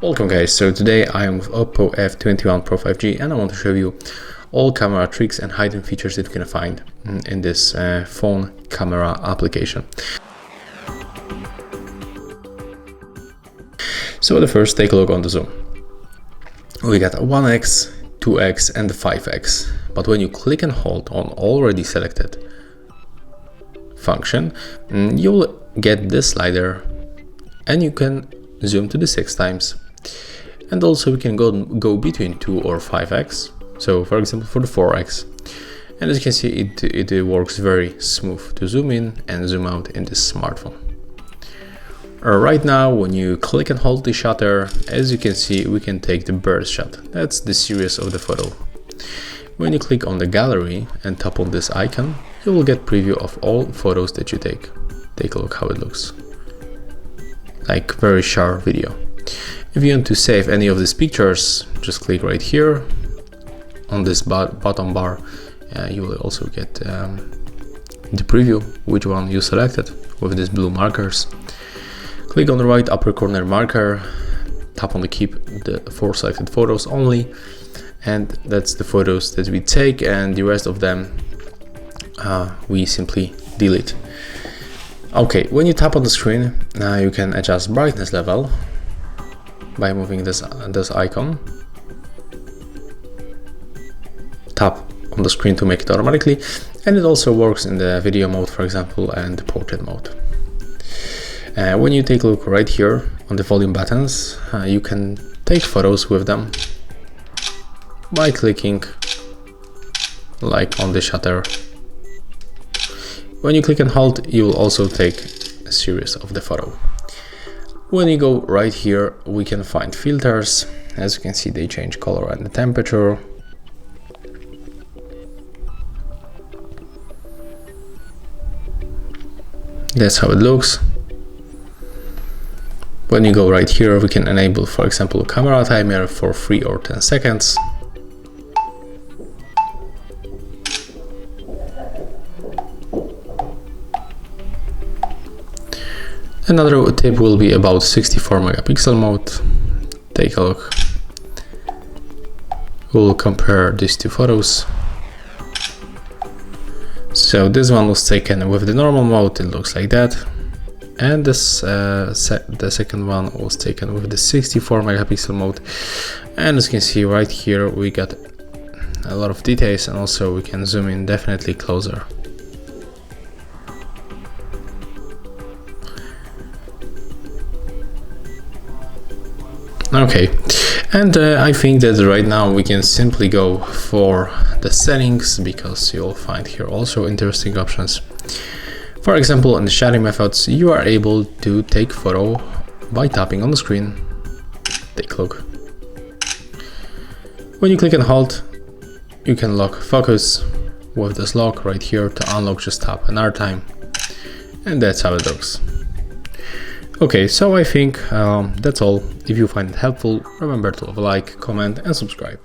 Welcome guys, so today I am with OPPO F21 Pro 5G and I want to show you all camera tricks and hidden features that you can find in this phone camera application. So the first, take a look on the zoom. We got 1x, 2x and 5x, but when you click and hold on already selected function, you'll get this slider and you can zoom to the 6 times. And also we can go between 2 or 5x. So for example for the 4x. And as you can see it works very smooth to zoom in and zoom out in this smartphone. Right now when you click and hold the shutter, as you can see we can take the burst shot. That's the series of the photo. When you click on the gallery and tap on this icon, you will get preview of all photos that you take. Take a look how it looks. Like very sharp video. If you want to save any of these pictures, just click right here on this bottom bar. You will also get the preview, which one you selected with these blue markers. Click on the right upper corner marker, tap on the keep the 4 selected photos only, and that's the photos that we take, and the rest of them we simply delete. Okay, when you tap on the screen, you can adjust brightness level by moving this icon. Tap on the screen to make it automatically, and it also works in the video mode, for example, and the portrait mode. When you take a look right here on the volume buttons, you can take photos with them by clicking like on the shutter. When you click and hold, you will also take a series of the photo. When you go right here, we can find filters. As you can see, they change color and the temperature. That's how it looks. When you go right here, we can enable, for example, a camera timer for 3 or 10 seconds. Another tip will be about 64 megapixel mode. Take a look. We'll compare these two photos. So this one was taken with the normal mode, it looks like that. And this the second one was taken with the 64 megapixel mode. And as you can see right here, we got a lot of details, and also we can zoom in definitely closer. Okay, and I think that right now we can simply go for the settings, because you'll find here also interesting options. For example, in the shading methods, you are able to take photo by tapping on the screen. Take a look. When you click and hold, you can lock focus with this lock right here. To unlock, just tap another time, and that's how it looks. Okay, so I think that's all. If you find it helpful, remember to leave a like, comment and subscribe.